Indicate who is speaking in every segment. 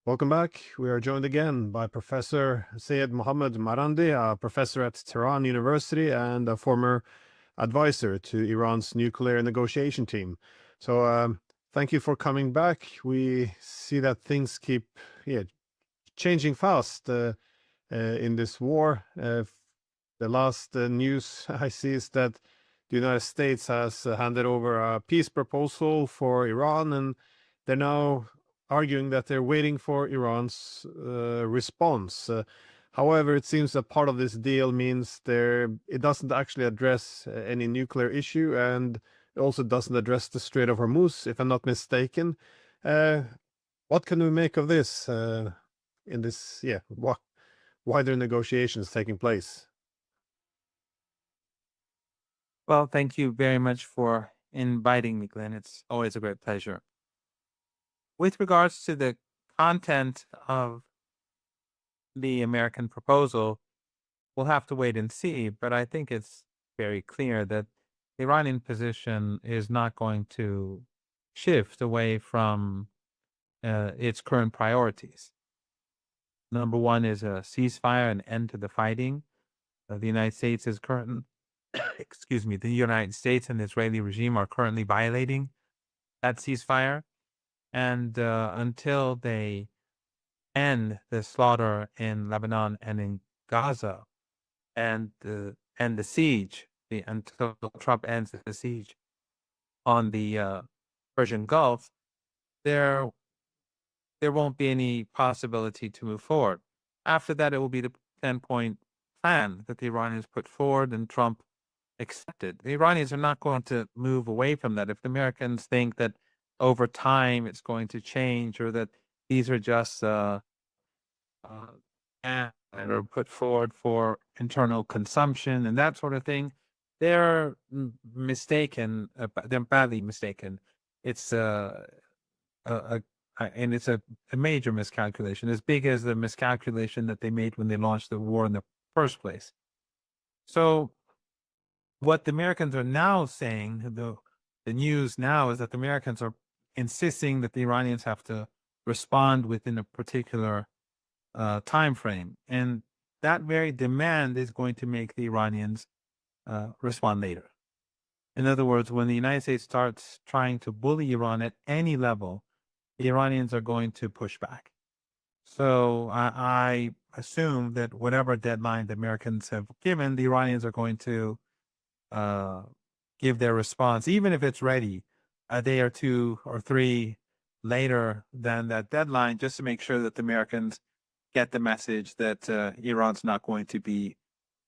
Speaker 1: Welcome back. We are joined again by Professor Syed Mohammad Marandi, a professor at Tehran University and a former advisor to Iran's nuclear negotiation team. So, thank you for coming back. We see that things keep changing fast in this war. The last news I see is that the United States has handed over a peace proposal for Iran, and they're now arguing that they're waiting for Iran's response. However, it seems that part of this deal means it doesn't actually address any nuclear issue, and it also doesn't address the Strait of Hormuz, if I'm not mistaken. Uh, what can we make of this in this, wider negotiations taking place?
Speaker 2: Well, thank you very much for inviting me, Glenn. It's always a great pleasure. With regards to the content of the American proposal, we'll have to wait and see, but I think it's very clear that the Iranian position is not going to shift away from its current priorities. Number one is a ceasefire, an end to the fighting. The United States is current, excuse me, the United States and the Israeli regime are currently violating that ceasefire. And until they end the slaughter in Lebanon and in Gaza and the siege, until Trump ends the siege on the Persian Gulf, there won't be any possibility to move forward. After that, it will be the 10-point plan that the Iranians put forward and Trump accepted. The Iranians are not going to move away from that. If the Americans think that over time it's going to change or that these are just that are put forward for internal consumption and that sort of thing, they're mistaken. They're badly mistaken. It's and it's a major miscalculation, as big as the miscalculation that they made when they launched the war in the first place. So what the Americans are now saying, the news now is that the Americans are insisting that the Iranians have to respond within a particular time frame. And that very demand is going to make the Iranians respond later. In other words, when the United States starts trying to bully Iran at any level, the Iranians are going to push back. So I assume that whatever deadline the Americans have given, the Iranians are going to give their response, even if it's ready a day or two or three later than that deadline, just to make sure that the Americans get the message that Iran's not going to be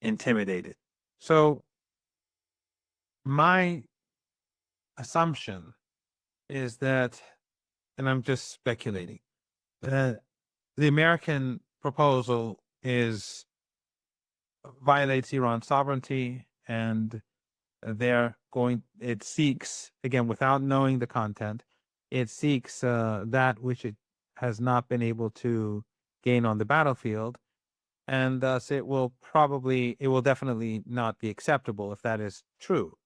Speaker 2: intimidated. So my assumption is that, and I'm just speculating, that the American proposal violates Iran's sovereignty, and it seeks, again, without knowing the content, it seeks that which it has not been able to gain on the battlefield, and thus it will definitely not be acceptable if that is true.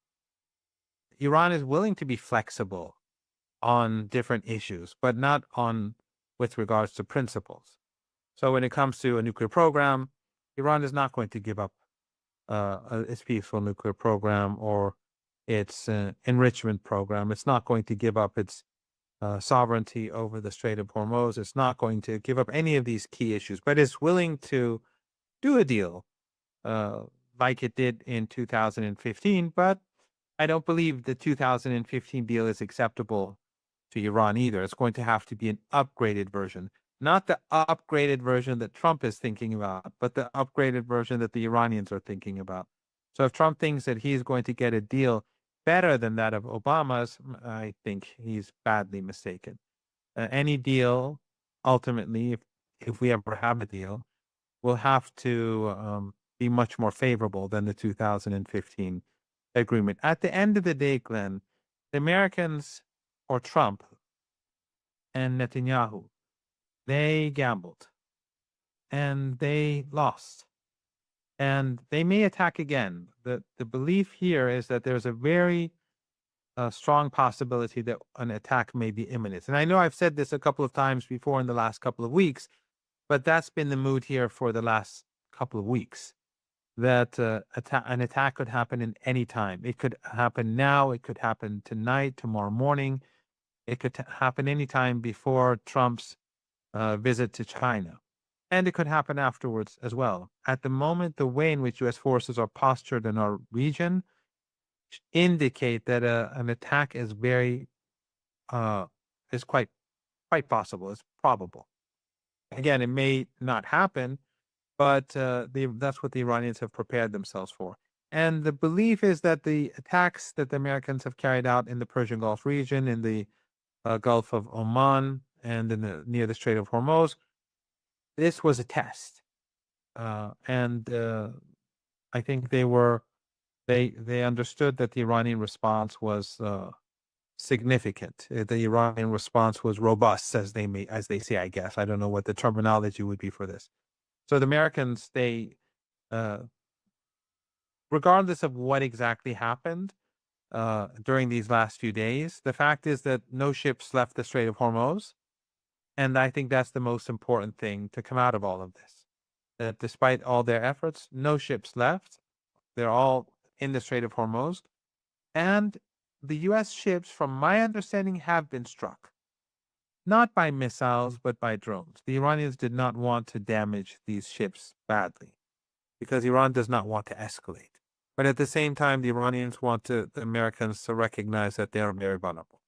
Speaker 2: Iran is willing to be flexible on different issues, but not with regards to principles. So when it comes to a nuclear program, Iran is not going to give up its peaceful nuclear program or its enrichment program. It's not going to give up its sovereignty over the Strait of Hormuz. It's not going to give up any of these key issues, but it's willing to do a deal like it did in 2015. But I don't believe the 2015 deal is acceptable to Iran either. It's going to have to be an upgraded version. Not the upgraded version that Trump is thinking about, but the upgraded version that the Iranians are thinking about. So if Trump thinks that he's going to get a deal better than that of Obama's, I think he's badly mistaken. Any deal, ultimately, if we ever have a deal, will have to be much more favorable than the 2015 agreement. At the end of the day, Glenn, the Americans or Trump and Netanyahu, they gambled and they lost. And they may attack again. The belief here is that there's a very a strong possibility that an attack may be imminent. And I know I've said this a couple of times before in the last couple of weeks, but that's been the mood here for the last couple of weeks, that an attack could happen in any time. It could happen now. It could happen tonight, tomorrow morning. It could happen anytime before Trump's visit to China. And it could happen afterwards as well. At the moment, the way in which U.S. forces are postured in our region indicate that an attack is quite possible. It's probable. Again, it may not happen, but that's what the Iranians have prepared themselves for. And the belief is that the attacks that the Americans have carried out in the Persian Gulf region, in the Gulf of Oman, and near the Strait of Hormuz, this was a test. And I think they understood that the Iranian response was significant. The Iranian response was robust, as they say, I guess. I don't know what the terminology would be for this. So the Americans, regardless of what exactly happened during these last few days, the fact is that no ships left the Strait of Hormuz. And I think that's the most important thing to come out of all of this. That despite all their efforts, no ships left. They're all in the Strait of Hormuz. And the U.S. ships, from my understanding, have been struck. Not by missiles, but by drones. The Iranians did not want to damage these ships badly because Iran does not want to escalate. But at the same time, the Iranians want the Americans to recognize that they are very vulnerable.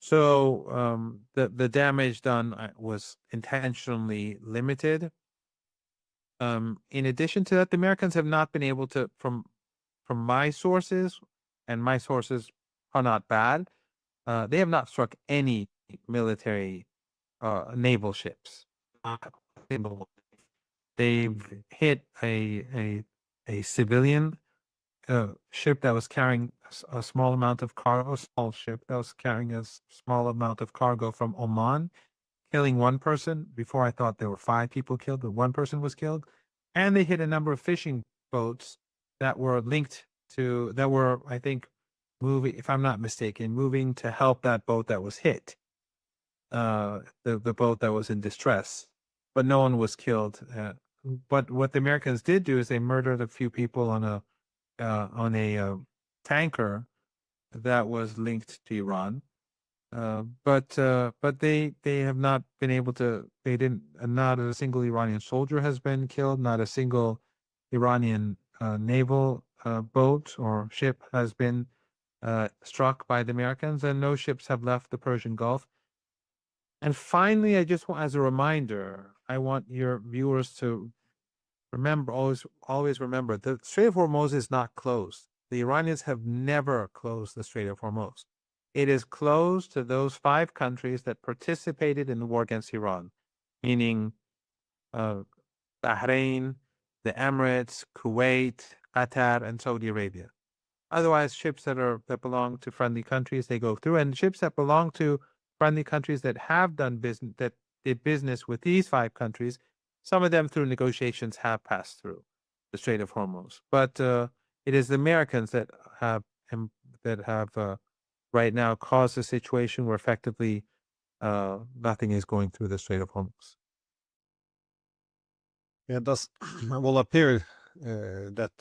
Speaker 2: So the damage done was intentionally limited. In addition to that, the Americans have not been able to, from my sources, and my sources are not bad, they have not struck any military naval ships. They've hit a civilian ship that was carrying a small amount of cargo, a small ship that was carrying a small amount of cargo from Oman, killing one person. Before, I thought there were 5 people killed, but one person was killed. And they hit a number of fishing boats that were I think, moving, if I'm not mistaken, moving to help that boat that was hit, the boat that was in distress. But no one was killed. But what the Americans did do is they murdered a few people on a tanker that was linked to Iran. But they have not been able to. They didn't. Not a single Iranian soldier has been killed. Not a single Iranian naval boat or ship has been struck by the Americans, and no ships have left the Persian Gulf. And finally, I just want, as a reminder, I want your viewers to remember, always remember, the Strait of Hormuz is not closed. The Iranians have never closed the Strait of Hormuz. It is closed to those 5 countries that participated in the war against Iran, meaning Bahrain, the Emirates, Kuwait, Qatar, and Saudi Arabia. Otherwise, ships that belong to friendly countries, they go through, and ships that belong to friendly countries that have done business, that did business with these 5 countries, some of them through negotiations have passed through the Strait of Hormuz. But it is the Americans that have right now caused a situation where effectively nothing is going through the Strait of Hormuz.
Speaker 1: Yeah, it does will appear that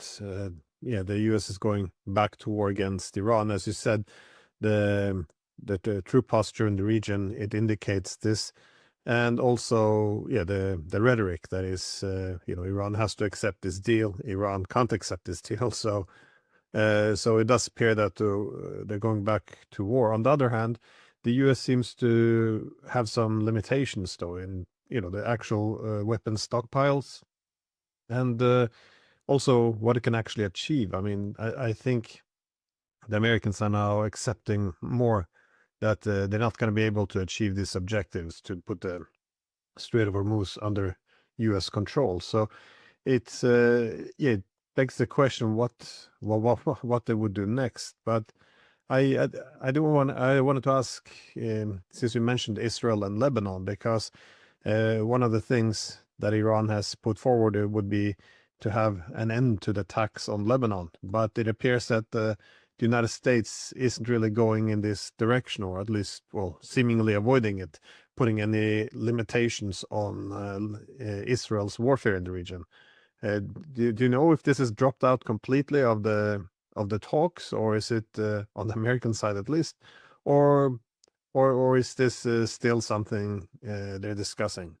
Speaker 1: the U.S. is going back to war against Iran. As you said, the true posture in the region, it indicates this. And also, the rhetoric that is, Iran has to accept this deal. Iran can't accept this deal. So it does appear that they're going back to war. On the other hand, the U.S. seems to have some limitations, though, in the actual weapons stockpiles, and also what it can actually achieve. I mean, I think the Americans are now accepting more that they're not going to be able to achieve these objectives to put the Strait of Hormuz under U.S. control. So it's it begs the question what they would do next. But I wanted to ask, since you mentioned Israel and Lebanon, because one of the things that Iran has put forward would be to have an end to the attacks on Lebanon. But it appears that the the United States isn't really going in this direction, or at least, well, seemingly avoiding it, putting any limitations on Israel's warfare in the region. Do you know if this is dropped out completely of the talks, or is it on the American side at least, or is this still something they're discussing?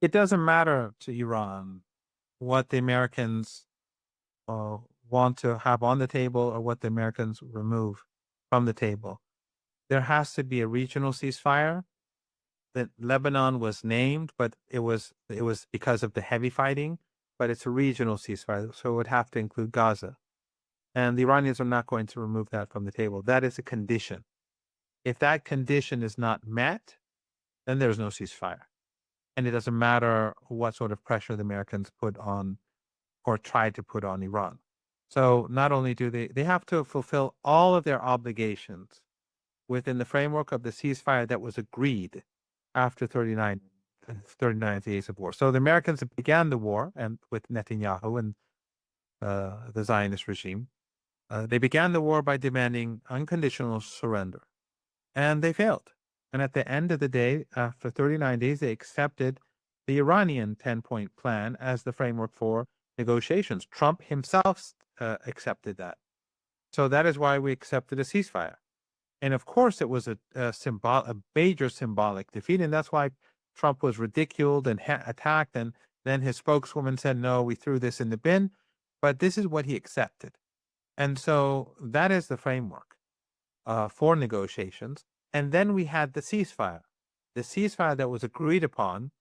Speaker 2: It doesn't matter to Iran what the Americans want to have on the table or what the Americans remove from the table. There has to be a regional ceasefire. That Lebanon was named, but it was because of the heavy fighting. But it's a regional ceasefire, so it would have to include Gaza. And the Iranians are not going to remove that from the table. That is a condition. If that condition is not met, then there's no ceasefire. And it doesn't matter what sort of pressure the Americans put on or try to put on Iran. So not only do they have to fulfill all of their obligations within the framework of the ceasefire that was agreed after 39 days of war. So the Americans began the war and with Netanyahu and the Zionist regime. They began the war by demanding unconditional surrender, and they failed. And at the end of the day, after 39 days, they accepted the Iranian 10-point plan as the framework for negotiations. Trump himself accepted that. So that is why we accepted a ceasefire. And of course, it was a major symbolic defeat. And that's why Trump was ridiculed and attacked. And then his spokeswoman said, no, we threw this in the bin. But this is what he accepted. And so that is the framework for negotiations. And then we had the ceasefire. The ceasefire that was agreed upon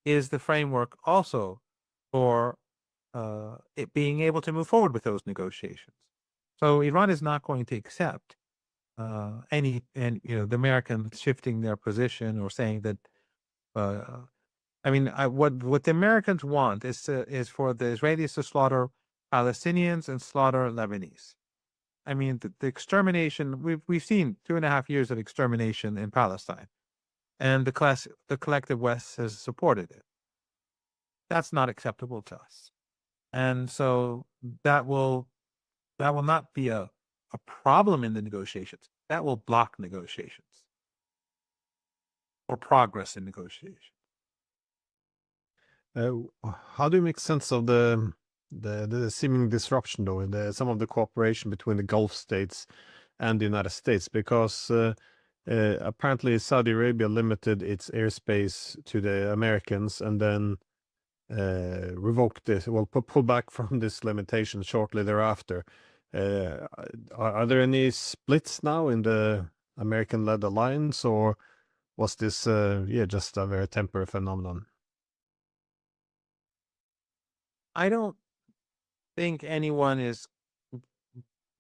Speaker 2: is the framework also for it being able to move forward with those negotiations. So Iran is not going to accept the Americans shifting their position or saying that. What the Americans want is for the Israelis to slaughter Palestinians and slaughter Lebanese. I mean, the extermination, we've seen 2.5 years of extermination in Palestine, and the collective West has supported it. That's not acceptable to us. And so that will not be a problem in the negotiations. That will block negotiations or progress in negotiations.
Speaker 1: How do you make sense of the seeming disruption, though, in some of the cooperation between the Gulf states and the United States? Because apparently Saudi Arabia limited its airspace to the Americans and then revoked this, pull back from this limitation shortly thereafter. Are there any splits now in the American-led alliance, or was this just a very temporary phenomenon?
Speaker 2: I don't think anyone is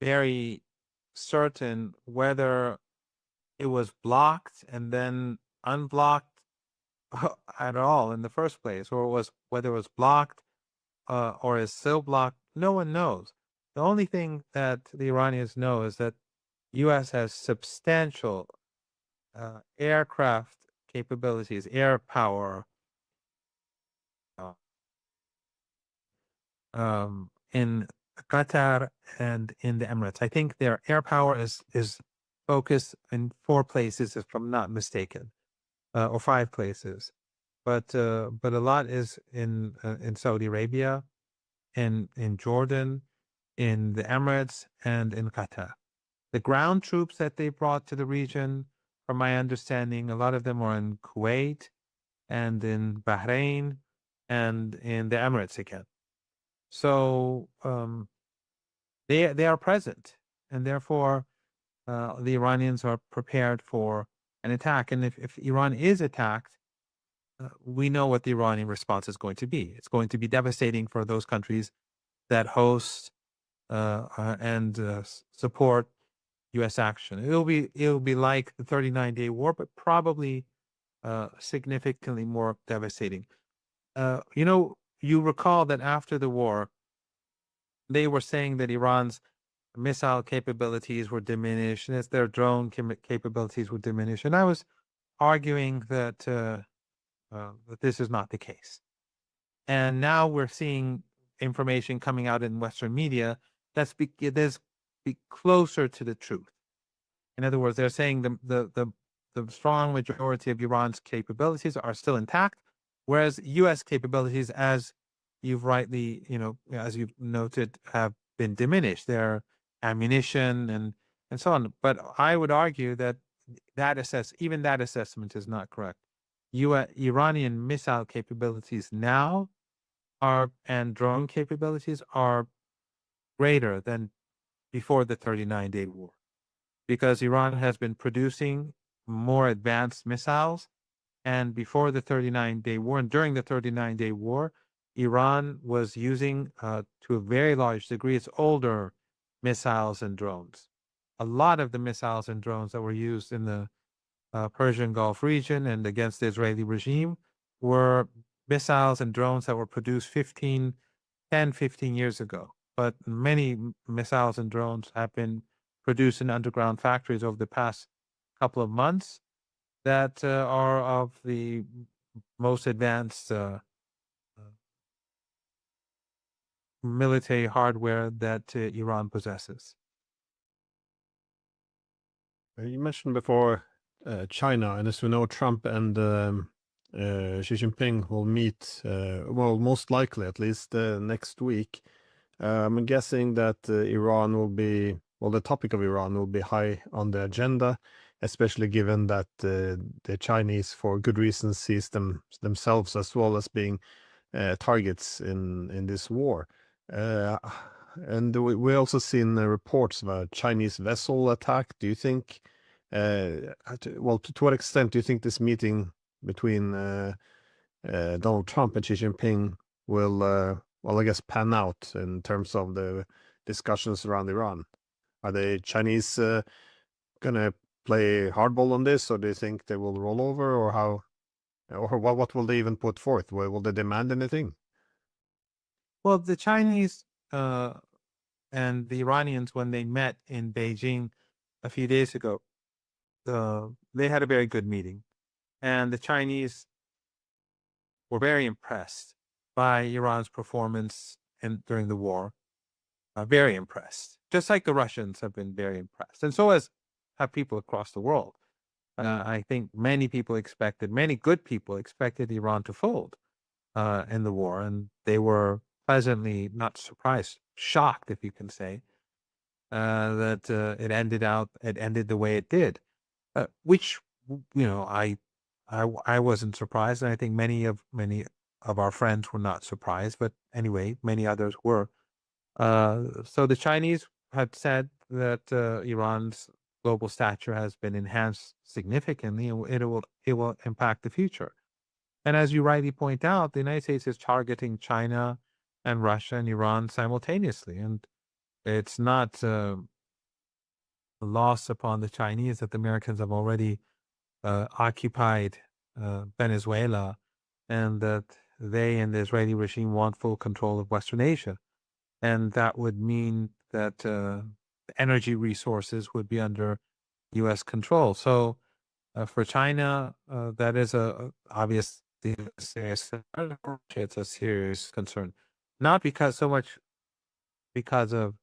Speaker 2: very certain whether it was blocked and then unblocked at all in the first place, or whether it was blocked or is still blocked. No one knows. The only thing that the Iranians know is that U.S. has substantial aircraft capabilities, air power, in Qatar and in the Emirates. I think their air power is focused in 4 places, if I'm not mistaken, or 5 places. But a lot is in Saudi Arabia, in Jordan, in the Emirates, and in Qatar. The ground troops that they brought to the region, from my understanding, a lot of them are in Kuwait and in Bahrain and in the Emirates again. So they are present, and therefore the Iranians are prepared for an attack. And if Iran is attacked, we know what the Iranian response is going to be. It's going to be devastating for those countries that host and support U.S. action. It'll be like the 39-day war, but probably significantly more devastating. You recall that after the war, they were saying that Iran's missile capabilities were diminished and that their drone capabilities would diminish. And I was arguing that this is not the case. And now we're seeing information coming out in Western media there's be closer to the truth. In other words, they're saying the strong majority of Iran's capabilities are still intact, whereas U.S. capabilities, as you've rightly, as you've noted, have been diminished. Their ammunition and so on. But I would argue that even that assessment is not correct. Iranian missile capabilities now and drone capabilities are greater than before the 39-day war, because Iran has been producing more advanced missiles. And before the 39-day war and during the 39-day war, Iran was using, to a very large degree, its older missiles and drones. A lot of the missiles and drones that were used in the Persian Gulf region and against the Israeli regime were missiles and drones that were produced 10, 15 years ago. But many missiles and drones have been produced in underground factories over the past couple of months that are of the most advanced military hardware that Iran possesses.
Speaker 1: You mentioned before China, and as we know, Trump and Xi Jinping will meet, well, most likely at least next week. I'm guessing that Iran will be, well, the topic of Iran will be high on the agenda, especially given that the Chinese, for good reasons, sees themselves as well as being targets in this war. And we also seen reports of a Chinese vessel attack. Do you think, well, to what extent do you think this meeting between Donald Trump and Xi Jinping will, well, I guess, pan out in terms of the discussions around Iran? Are the Chinese gonna play hardball on this, or do you think they will roll over, or how, or what will they even put forth? Will they demand anything?
Speaker 2: Well, the Chinese and the Iranians, when they met in Beijing a few days ago, they had a very good meeting. And the Chinese were very impressed by Iran's performance during the war. Very impressed. Just like the Russians have been very impressed. And so have people across the world. I think many good people expected Iran to fold in the war. And they were pleasantly, not surprised, shocked, if you can say, that it ended the way it did. Which, I wasn't surprised, and I think many of our friends were not surprised. But anyway, many others were. So the Chinese had said that Iran's global stature has been enhanced significantly, and it will impact the future. And as you rightly point out, the United States is targeting China and Russia and Iran simultaneously, and it's not lost upon the Chinese that the Americans have already occupied Venezuela, and that they and the Israeli regime want full control of Western Asia. And that would mean that energy resources would be under U.S. control. So for China, that is obviously a serious concern. It's a serious concern, not so much because of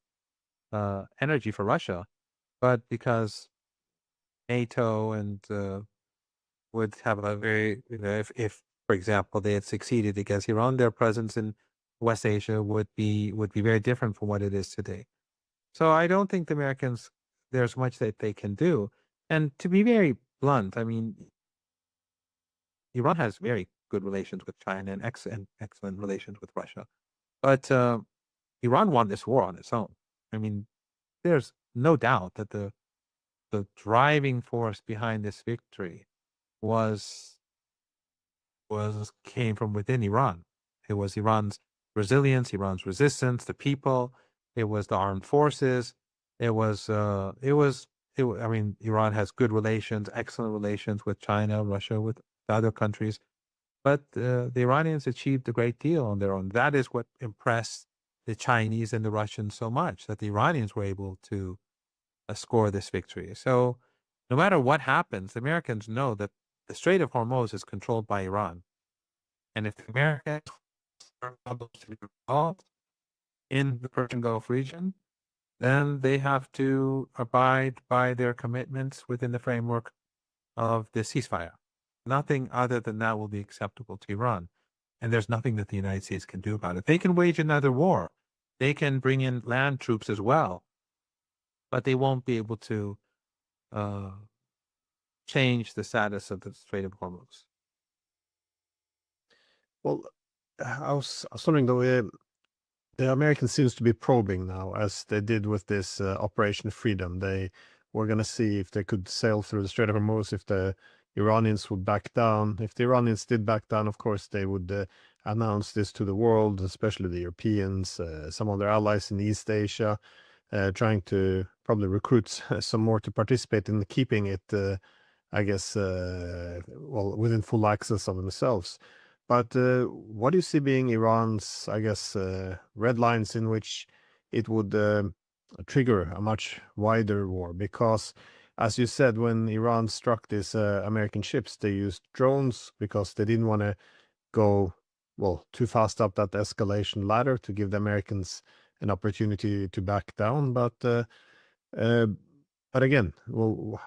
Speaker 2: energy for Russia, but because NATO and would have a very, if, for example, they had succeeded against Iran, their presence in West Asia would be very different from what it is today. So I don't think the Americans, there's much that they can do. And to be very blunt, I mean, Iran has very good relations with China and excellent relations with Russia. But Iran won this war on its own. I mean, there's no doubt that the driving force behind this victory came from within Iran. It was Iran's resilience, Iran's resistance, the people. It was the armed forces. I mean, Iran has good relations, excellent relations with China, Russia, with other countries. But the Iranians achieved a great deal on their own. That is what impressed the Chinese and the Russians so much, that the Iranians were able to score this victory. So no matter what happens, the Americans know that the Strait of Hormuz is controlled by Iran. And if the Americans are able to be involved in the Persian Gulf region, then they have to abide by their commitments within the framework of the ceasefire. Nothing other than that will be acceptable to Iran. And there's nothing that the United States can do about it. They can wage another war. They can bring in land troops as well, but they won't be able to uh, change the status of the Strait of Hormuz.
Speaker 1: Well, I was wondering though, the Americans seems to be probing now, as they did with this Operation Freedom. They were going to see if they could sail through the Strait of Hormuz, if the Iranians would back down. If the Iranians did back down, of course, they would announce this to the world, especially the Europeans, some of their allies in East Asia, trying to probably recruit some more to participate in keeping it, I guess, well, within full access of themselves. But what do you see being Iran's, I guess, red lines in which it would trigger a much wider war? Because, as you said, when Iran struck these American ships, they used drones because they didn't want to go, well, too fast up that escalation ladder to give the Americans an opportunity to back down. Uh, but again, well,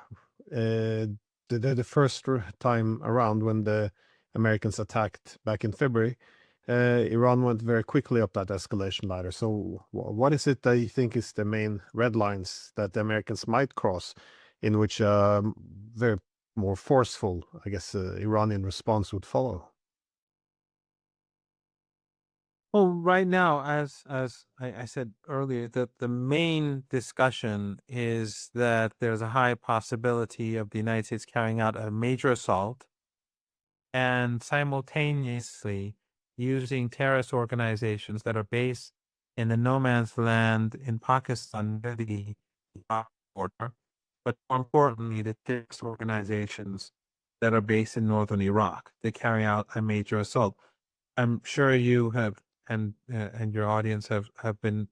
Speaker 1: the first time around when the Americans attacked back in February, Iran went very quickly up that escalation ladder. So, what is it that you think is the main red lines that the Americans might cross, in which very more forceful, I guess, Iranian response would follow?
Speaker 2: Well, right now, as I said earlier, the main discussion is that there's a high possibility of the United States carrying out a major assault and simultaneously using terrorist organizations that are based in the no man's land in Pakistan near the Iraq border, but more importantly, the terrorist organizations that are based in northern Iraq to carry out a major assault. I'm sure you have and your audience have been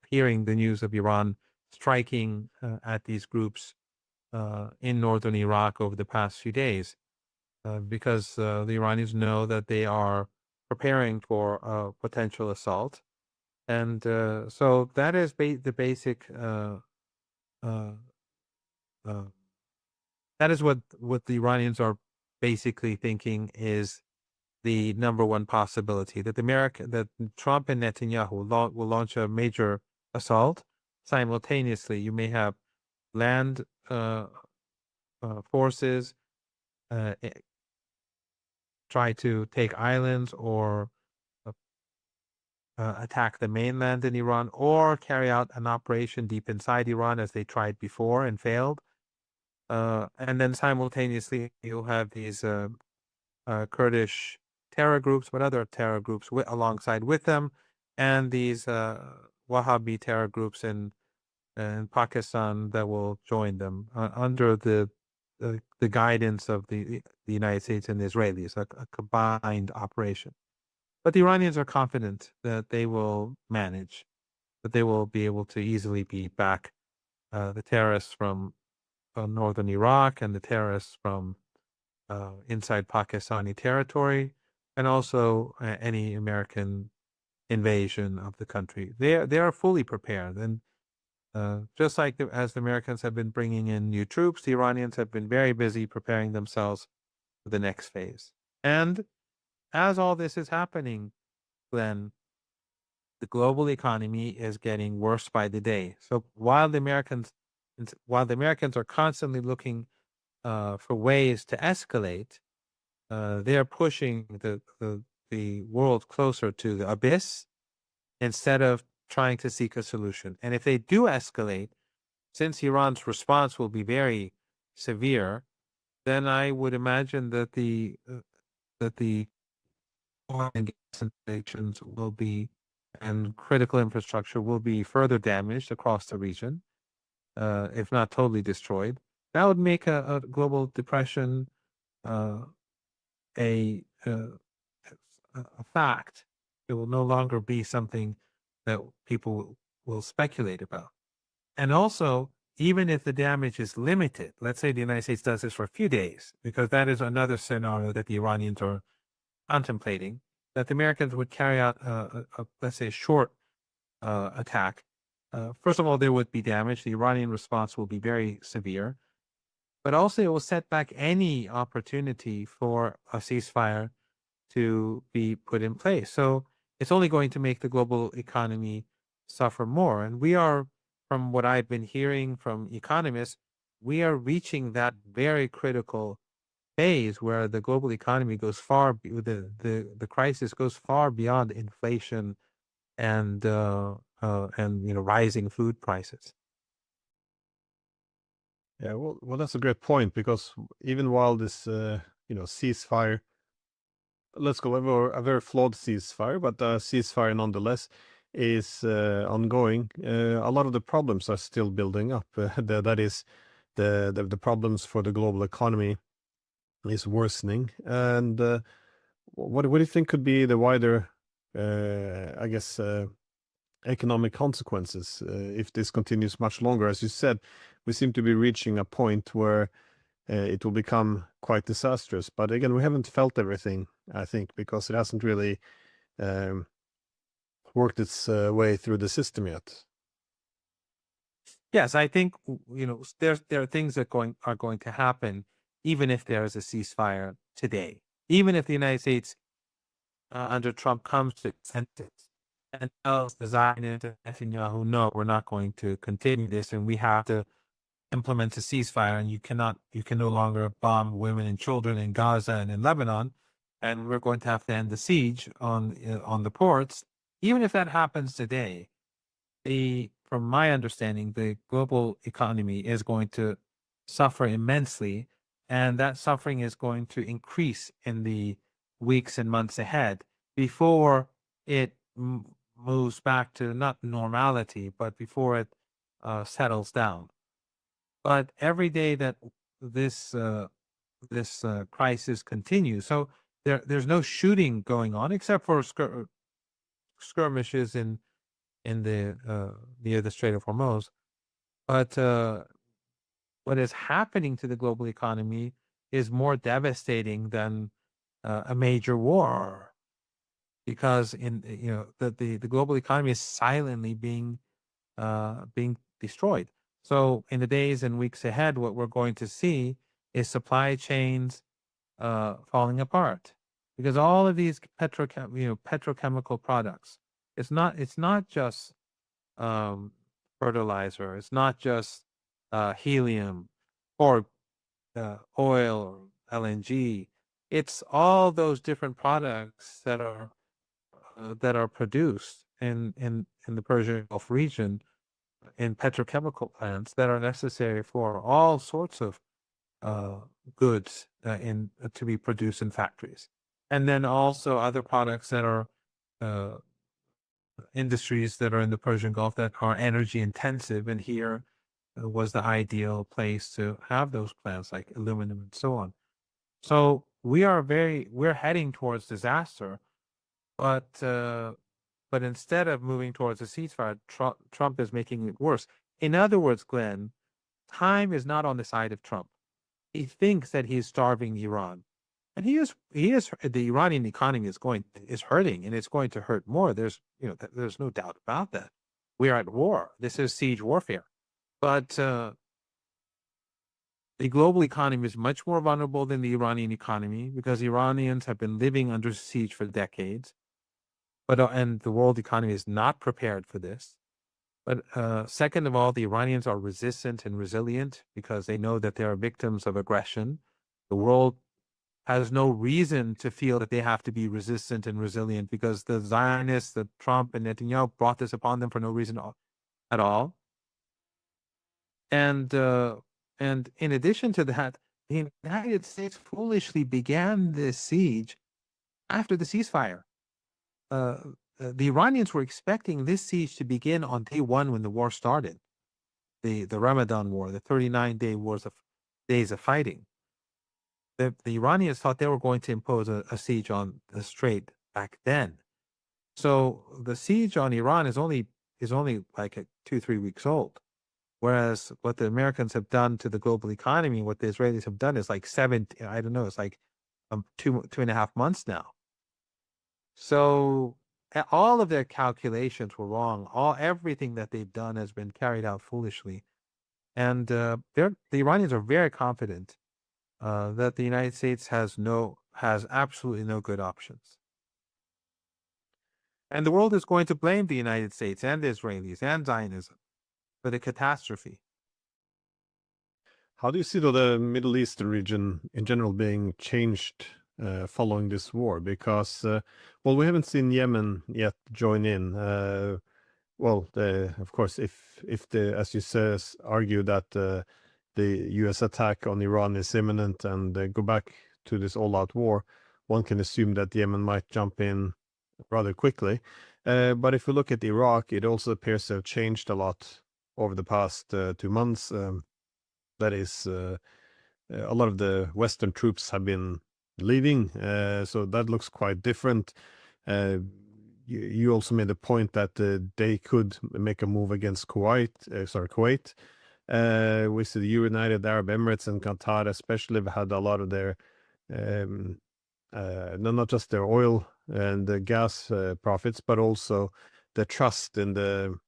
Speaker 2: hearing the news of Iran striking at these groups in northern Iraq over the past few days, because the Iranians know that they are preparing for a potential assault, and so that is the basic. Uh, uh, that is what the Iranians are basically thinking is the number one possibility that that Trump and Netanyahu will launch a major assault simultaneously. You may have land forces try to take islands or uh, attack the mainland in Iran, or carry out an operation deep inside Iran as they tried before and failed. And then simultaneously, you'll have these Kurdish terror groups, but other terror groups alongside with them, and these Wahhabi terror groups in Pakistan that will join them under the guidance of the United States and the Israelis, a combined operation. But the Iranians are confident that they will manage, that they will be able to easily beat back the terrorists from northern Iraq and the terrorists from inside Pakistani territory, and also any American invasion of the country. They are fully prepared, and just like as the Americans have been bringing in new troops, the Iranians have been very busy preparing themselves for the next phase. And as all this is happening, Glenn, the global economy is getting worse by the day. So while the Americans are constantly looking for ways to escalate, they're pushing the world closer to the abyss instead of trying to seek a solution. And if they do escalate, since Iran's response will be very severe, then I would imagine that the oil and gas installations will be and critical infrastructure will be further damaged across the region, if not totally destroyed. That would make a global depression uh, a, uh, a fact. It will no longer be something that people will speculate about. And also, even if the damage is limited, let's say the United States does this for a few days, because that is another scenario that the Iranians are contemplating, that the Americans would carry out let's say, a short attack, First of all, there would be damage. The Iranian response will be very severe, but also it will set back any opportunity for a ceasefire to be put in place. So it's only going to make the global economy suffer more. And we are, from what I've been hearing from economists, we are reaching that very critical phase where the global economy goes the crisis goes far beyond inflation and rising food prices.
Speaker 1: Yeah, well, that's a great point because even while this, ceasefire, let's go over a very flawed ceasefire, but a ceasefire nonetheless is ongoing. A lot of the problems are still building up. That is, the problems for the global economy is worsening. And what do you think could be the wider, I guess, economic consequences if this continues much longer? As you said, we seem to be reaching a point where it will become quite disastrous. But again, we haven't felt everything, I think, because it hasn't really um, worked its way through the system yet.
Speaker 2: Yes, I think there are things that are going to happen even if there is a ceasefire today. Even if the United States under Trump comes to sentence and tells the Zionists and Netanyahu, no, we're not going to continue this, and we have to implement a ceasefire, and you can no longer bomb women and children in Gaza and in Lebanon, and we're going to have to end the siege on the ports. Even if that happens today, from my understanding, the global economy is going to suffer immensely, and that suffering is going to increase in the weeks and months ahead before it moves back to not normality, but before it settles down. But every day that this crisis continues, so there's no shooting going on except for skirmishes in the near the Strait of Hormuz. But what is happening to the global economy is more devastating than a major war, because the global economy is silently being destroyed. So in the days and weeks ahead, what we're going to see is supply chains falling apart, because all of these petrochemical products, it's not just fertilizer, it's not just helium or oil or LNG. It's all those different products that are produced in the Persian Gulf region in petrochemical plants that are necessary for all sorts of uh, goods to be produced in factories, and then also other products that are uh, industries that are in the Persian Gulf that are energy intensive, and here was the ideal place to have those plants, like aluminum and so on. So we're heading towards disaster, but instead of moving towards a ceasefire, Trump is making it worse. In other words, Glenn, time is not on the side of Trump. He thinks that he's starving Iran, and he is. The Iranian economy is hurting, and it's going to hurt more. There's no doubt about that. We are at war. This is siege warfare. But the global economy is much more vulnerable than the Iranian economy, because Iranians have been living under siege for decades. But and the world economy is not prepared for this. But second of all, the Iranians are resistant and resilient because they know that they are victims of aggression. The world has no reason to feel that they have to be resistant and resilient, because the Zionists, the Trump and Netanyahu, brought this upon them for no reason at all. And in addition to that, the United States foolishly began this siege after the ceasefire. The Iranians were expecting this siege to begin on day one when the war started, the Ramadan war, the 39-day days of fighting. The Iranians thought they were going to impose a siege on the strait back then. So the siege on Iran is only like 2-3 weeks old. Whereas what the Americans have done to the global economy, what the Israelis have done is like I don't know, it's like 2.5 months now. So all of their calculations were wrong. Everything that they've done has been carried out foolishly, and the Iranians are very confident that the United States has absolutely no good options, and the world is going to blame the United States and the Israelis and Zionism for the catastrophe.
Speaker 1: How do you see the Middle Eastern region in general being changed following this war? Because, well, we haven't seen Yemen yet join in. Well, of course, if the, as you says, argue that the U.S. attack on Iran is imminent and go back to this all-out war, one can assume that Yemen might jump in rather quickly. But if we look at Iraq, it also appears to have changed a lot over the past 2 months. That is, a lot of the Western troops have been leaving, so that looks quite different. You also made the point that they could make a move against Kuwait. We see the United Arab Emirates and Qatar, especially, have had a lot of their, not just their oil and the gas profits, but also the trust in the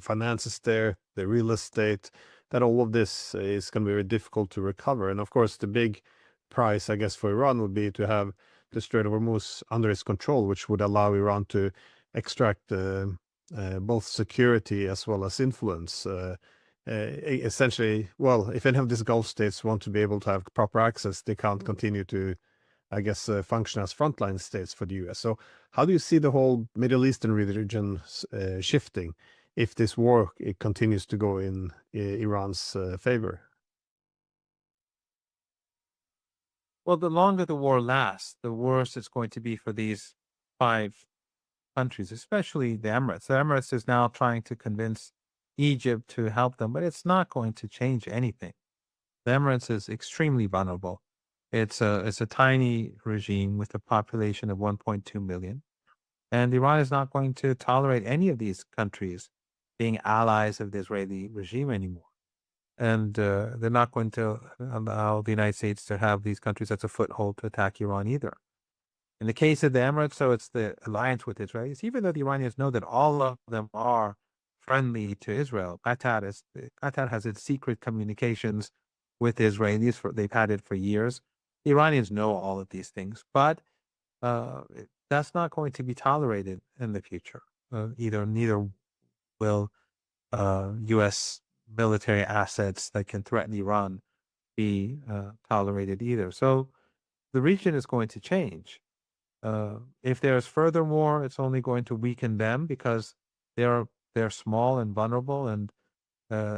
Speaker 1: finances there, the real estate. That all of this is going to be very difficult to recover. And of course, the big price, I guess, for Iran would be to have the Strait of Hormuz under its control, which would allow Iran to extract both security as well as influence. Essentially, well, if any of these Gulf states want to be able to have proper access, they can't continue to, I guess, function as frontline states for the U.S. So how do you see the whole Middle Eastern region shifting if this war it continues to go in Iran's favor?
Speaker 2: Well, the longer the war lasts, the worse it's going to be for these 5 countries, especially the Emirates. The Emirates is now trying to convince Egypt to help them, but it's not going to change anything. The Emirates is extremely vulnerable. It's a tiny regime with a population of 1.2 million, and Iran is not going to tolerate any of these countries being allies of the Israeli regime anymore. And they're not going to allow the United States to have these countries as a foothold to attack Iran either. In the case of the Emirates, so it's the alliance with Israelis, even though the Iranians know that all of them are friendly to Israel. Qatar has its secret communications with the Israelis. They've had it for years. The Iranians know all of these things, but that's not going to be tolerated in the future. Neither will U.S. military assets that can threaten Iran be tolerated either. So the region is going to change. If there's furthermore, it's only going to weaken them because they're small and vulnerable, and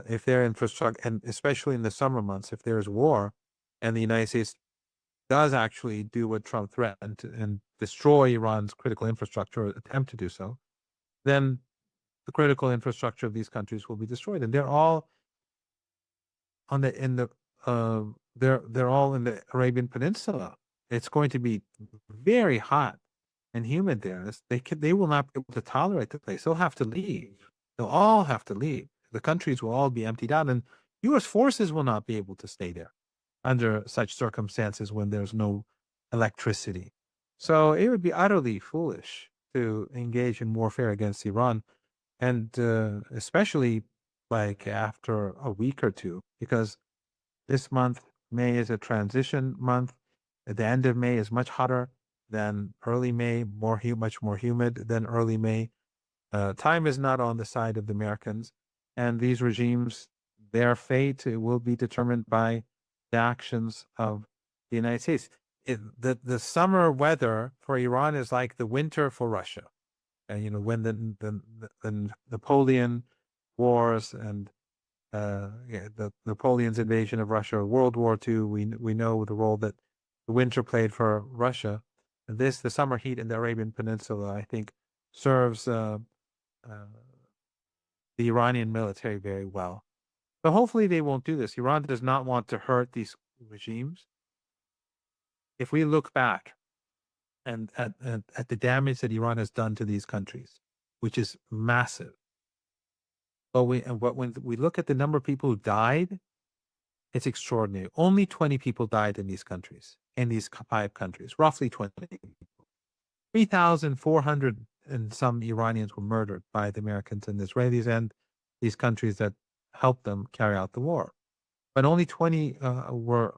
Speaker 2: if their infrastructure, and especially in the summer months, if there's war, and the United States does actually do what Trump threatened and destroy Iran's critical infrastructure, or attempt to do so, then the critical infrastructure of these countries will be destroyed, and they're all they're all in the Arabian Peninsula. It's going to be very hot and humid there. They will not be able to tolerate the place. They'll have to leave. They'll all have to leave. The countries will all be emptied out, and U.S. forces will not be able to stay there under such circumstances when there's no electricity. So it would be utterly foolish to engage in warfare against Iran, and especially like after a week or two, because this month, May, is a transition month. At the end of May is much hotter than early May, much more humid than early May. Time is not on the side of the Americans, and these regimes, their fate will be determined by the actions of the United States. The summer weather for Iran is like the winter for Russia. And when the Napoleon Wars and the Napoleon's invasion of Russia, World War II, we know the role that the winter played for Russia. The summer heat in the Arabian Peninsula, I think, serves the Iranian military very well. But hopefully they won't do this. Iran does not want to hurt these regimes. If we look back and at the damage that Iran has done to these countries, which is massive, but when we look at the number of people who died, it's extraordinary. Only 20 people died in these countries, in these 5 countries, roughly 20 people. 3,400 and some Iranians were murdered by the Americans and the Israelis and these countries that helped them carry out the war. But only 20 were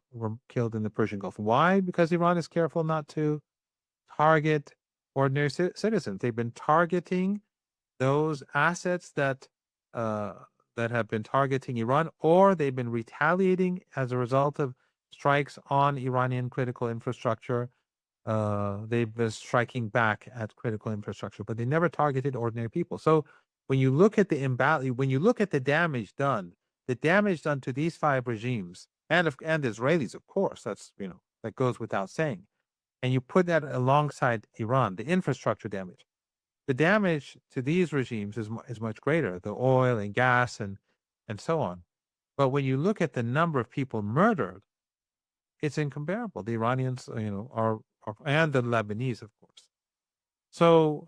Speaker 2: killed in the Persian Gulf. Why? Because Iran is careful not to target ordinary citizens. They've been targeting those assets uh, that have been targeting Iran, or they've been retaliating as a result of strikes on Iranian critical infrastructure. They've been striking back at critical infrastructure, but they never targeted ordinary people. So when you look at the when you look at the damage done to these 5 regimes and the Israelis, of course, that's that goes without saying, and you put that alongside Iran, the infrastructure damage, the damage to these regimes is much greater, the oil and gas and so on. But when you look at the number of people murdered, it's incomparable. The Iranians, are and the Lebanese, of course. So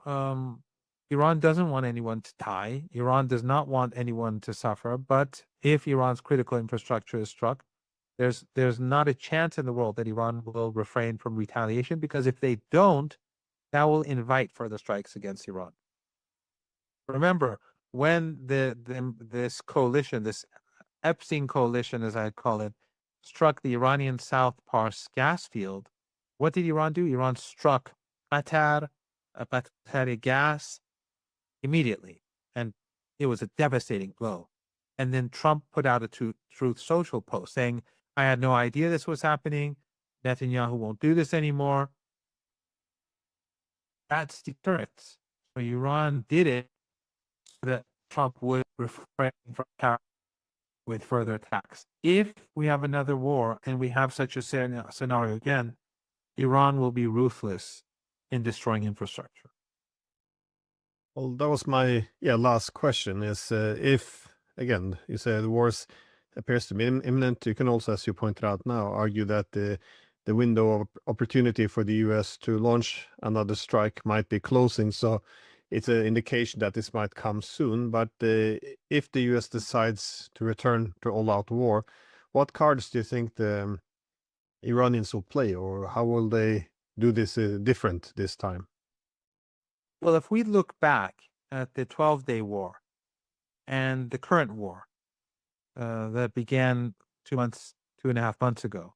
Speaker 2: Iran doesn't want anyone to die. Iran does not want anyone to suffer. But if Iran's critical infrastructure is struck, there's not a chance in the world that Iran will refrain from retaliation, because if they don't, that will invite further strikes against Iran. Remember, when this coalition, this Epstein coalition, as I call it, struck the Iranian South Pars gas field, what did Iran do? Iran struck Qatar, Qatari gas immediately, and it was a devastating blow. And then Trump put out a Truth Social post saying, "I had no idea this was happening. Netanyahu won't do this anymore." That's deterrence. So Iran did it so that Trump would refrain from with further attacks. If we have another war and we have such a scenario again, Iran will be ruthless in destroying infrastructure.
Speaker 1: Well, that was my last question. Is if again you say the wars appears to be imminent, you can also, as you pointed out now, argue that the window of opportunity for the U.S. to launch another strike might be closing. So it's an indication that this might come soon. But if the U.S. decides to return to all-out war, what cards do you think the Iranians will play, or how will they do this different this time?
Speaker 2: Well, if we look back at the 12-day war and the current war that began 2.5 months ago,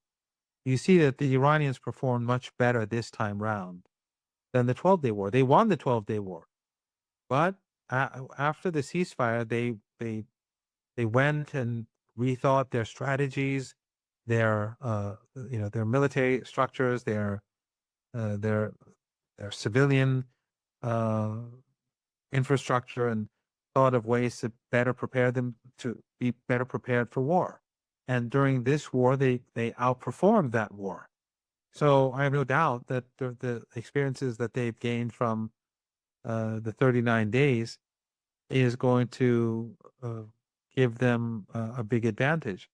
Speaker 2: you see that the Iranians performed much better this time round than the 12-day war. They won the 12-day war, but after the ceasefire, they went and rethought their strategies, their military structures, their civilian infrastructure, and thought of ways to better prepare them to be better prepared for war. And during this war, they outperformed that war. So I have no doubt that the experiences that they've gained from the 39 days is going to give them a big advantage.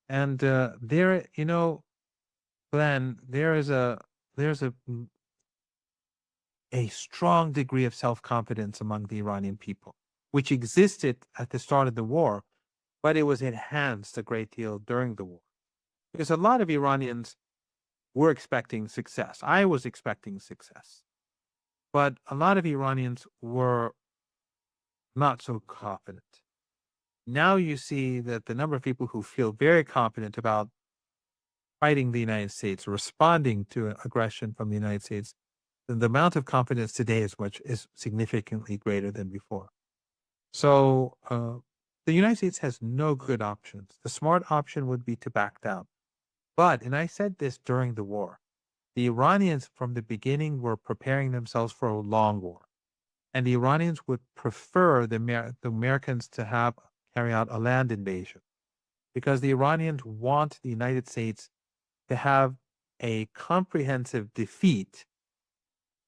Speaker 2: And there, Glenn, there's a strong degree of self-confidence among the Iranian people, which existed at the start of the war, but it was enhanced a great deal during the war. Because a lot of Iranians were expecting success. I was expecting success. But a lot of Iranians were not so confident. Now you see that the number of people who feel very confident about fighting the United States, responding to aggression from the United States, the amount of confidence today is significantly greater than before. So the United States has no good options. The smart option would be to back down. But, and I said this during the war, the Iranians from the beginning were preparing themselves for a long war. And the Iranians would prefer the Americans to carry out a land invasion, because the Iranians want the United States to have a comprehensive defeat,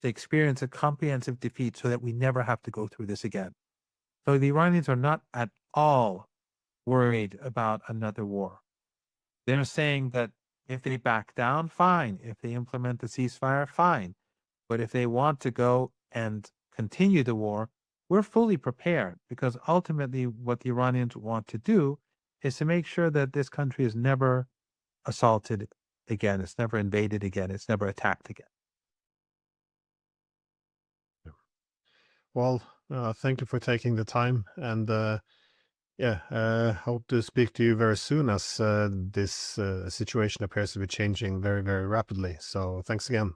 Speaker 2: to experience a comprehensive defeat, so that we never have to go through this again. So the Iranians are not at all worried about another war. They're saying that if they back down, fine. If they implement the ceasefire, fine. But if they want to go and continue the war, we're fully prepared, because ultimately what the Iranians want to do is to make sure that this country is never assaulted again. It's never invaded again. It's never attacked again.
Speaker 1: Well, thank you for taking the time, and hope to speak to you very soon, as this situation appears to be changing very, very rapidly. So thanks again.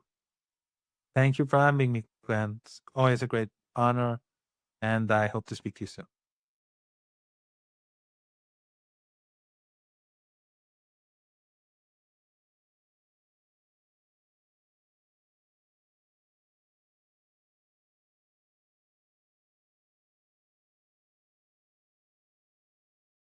Speaker 2: Thank you for having me, Glenn. It's always a great honor, and I hope to speak to you soon.